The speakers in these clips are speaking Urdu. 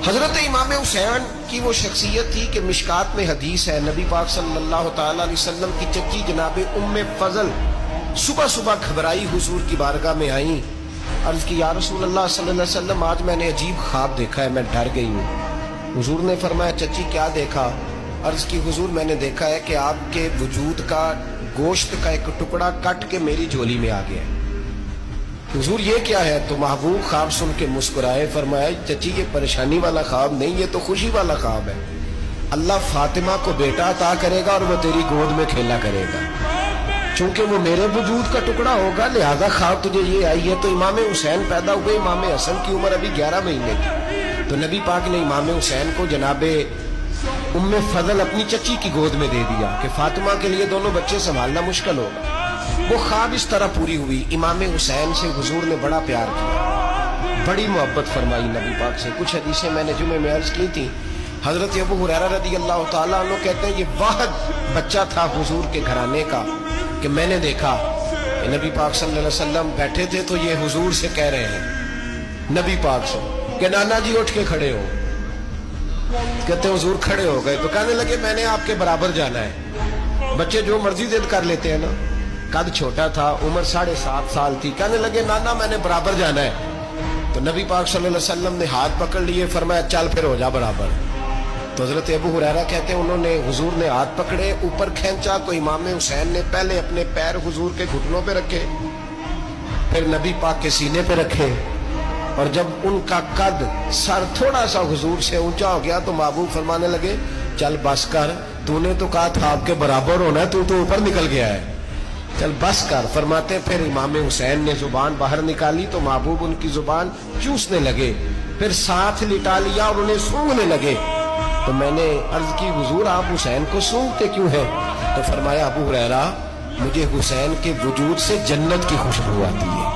حضرت امام حسین کی وہ شخصیت تھی کہ مشکات میں حدیث ہے، نبی پاک صلی اللہ تعالی علیہ وسلم کی چچی جناب ام فضل صبح صبح گھبرائی حضور کی بارگاہ میں آئیں، عرض کی یا رسول اللہ صلی اللہ علیہ وسلم آج میں نے عجیب خواب دیکھا ہے، میں ڈر گئی ہوں۔ حضور نے فرمایا چچی کیا دیکھا؟ عرض کی حضور میں نے دیکھا ہے کہ آپ کے وجود کا گوشت کا ایک ٹکڑا کٹ کے میری جھولی میں آ گیا ہے۔ حضور یہ کیا ہے؟ تو محبوب خواب سن کے مسکرائے، فرمایا چچی یہ پریشانی والا خواب نہیں، یہ تو خوشی والا خواب ہے۔ اللہ فاطمہ کو بیٹا عطا کرے گا اور وہ تیری گود میں کھیلا کرے گا، چونکہ وہ میرے وجود کا ٹکڑا ہوگا لہذا خواب تجھے یہ آئی ہے۔ تو امام حسین پیدا ہوئے، امام حسن کی عمر ابھی 11 مہینے کی، تو نبی پاک نے امام حسین کو جناب ام فضل اپنی چچی کی گود میں دے دیا کہ فاطمہ کے لیے دونوں بچے سنبھالنا مشکل ہوگا۔ وہ خواب اس طرح پوری ہوئی۔ امام حسین سے حضور نے بڑا پیار کیا، بڑی محبت فرمائی نبی پاک سے۔ کچھ حدیثیں میں نے جمعے میں عرض کی تھی، حضرت ابو ہریرہ رضی اللہ تعالیٰ عنہ کہتے ہیں یہ واحد بچہ تھا حضور کے گھرانے کا کہ میں نے دیکھا کہ نبی پاک صلی اللہ علیہ وسلم بیٹھے تھے تو یہ حضور سے کہہ رہے ہیں نبی پاک سے کہ نانا جی اٹھ کے کھڑے ہو۔ کہتے ہیں حضور کھڑے ہو گئے تو کہنے لگے میں نے آپ کے برابر جانا ہے۔ بچے جو مرضی ضد کر لیتے ہیں نا، قد چھوٹا تھا، عمر 7.5 سال تھی، کہنے لگے نانا میں نے برابر جانا ہے۔ تو نبی پاک صلی اللہ علیہ وسلم نے ہاتھ پکڑ لیے، فرمایا چل پھر ہو جا برابر۔ تو حضرت ابو ہریرہ کہتے ہیں انہوں نے حضور نے ہاتھ پکڑے اوپر کھینچا تو امام حسین نے پہلے اپنے پیر حضور کے گھٹنوں پہ رکھے، پھر نبی پاک کے سینے پہ رکھے، اور جب ان کا قد سر تھوڑا سا حضور سے اونچا ہو گیا تو محبوب فرمانے لگے چل بس کر، تو نے تو کہا تھا آپ کے برابر ہونا ہے، تو اوپر نکل گیا ہے، چل بس کر۔ فرماتے پھر امام حسین نے زبان باہر نکالی تو محبوب ان کی زبان چوسنے لگے، پھر ساتھ لٹا لیا اور انہیں سونگھنے لگے۔ تو میں نے عرض کی حضور آپ حسین کو سونگھتے کیوں ہیں؟ تو فرمایا ابو ہریرہ مجھے حسین کے وجود سے جنت کی خوشبو آتی ہے،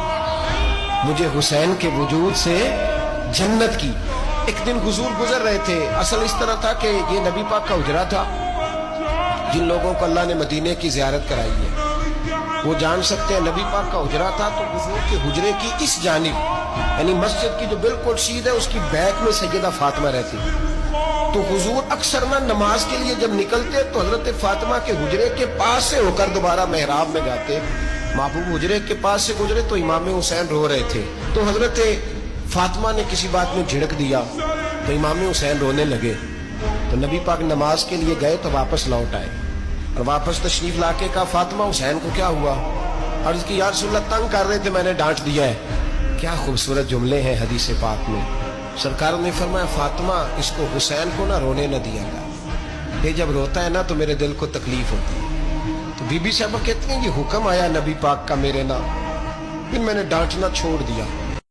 مجھے حسین کے وجود سے جنت کی۔ ایک دن حضور گزر رہے تھے، اصل اس طرح تھا کہ یہ نبی پاک کا حجرہ تھا، جن لوگوں کو اللہ نے مدینے کی زیارت کرائی ہے وہ جان سکتے ہیں نبی پاک کا حجرہ تھا۔ تو حضور کے حجرے کی اس جانب یعنی مسجد کی جو بالکل سیدھ ہے اس کی بیک میں سیدہ فاطمہ رہتی، تو حضور اکثر نہ نماز کے لیے جب نکلتے تو حضرت فاطمہ کے حجرے کے پاس سے ہو کر دوبارہ محراب میں جاتے۔ محبوب حجرے کے پاس سے گزرے تو امام حسین رو رہے تھے، تو حضرت فاطمہ نے کسی بات میں جھڑک دیا تو امام حسین رونے لگے۔ تو نبی پاک نماز کے لیے گئے تو واپس لوٹ آئے اور واپس تشریف لا کے کہا فاطمہ حسین کو کیا ہوا؟ عرض کی یا رسول اللہ تنگ کر رہے تھے میں نے ڈانٹ دیا ہے۔ کیا خوبصورت جملے ہیں حدیث پاک میں۔ سرکار نے فرمایا فاطمہ اس کو حسین کو نہ رونے نہ دیا گا، یہ جب روتا ہے نا تو میرے دل کو تکلیف ہوتی ہے۔ تو بی بی صاحبہ کہتی ہیں یہ حکم آیا نبی پاک کا میرے نا، پھر میں نے ڈانٹنا چھوڑ دیا۔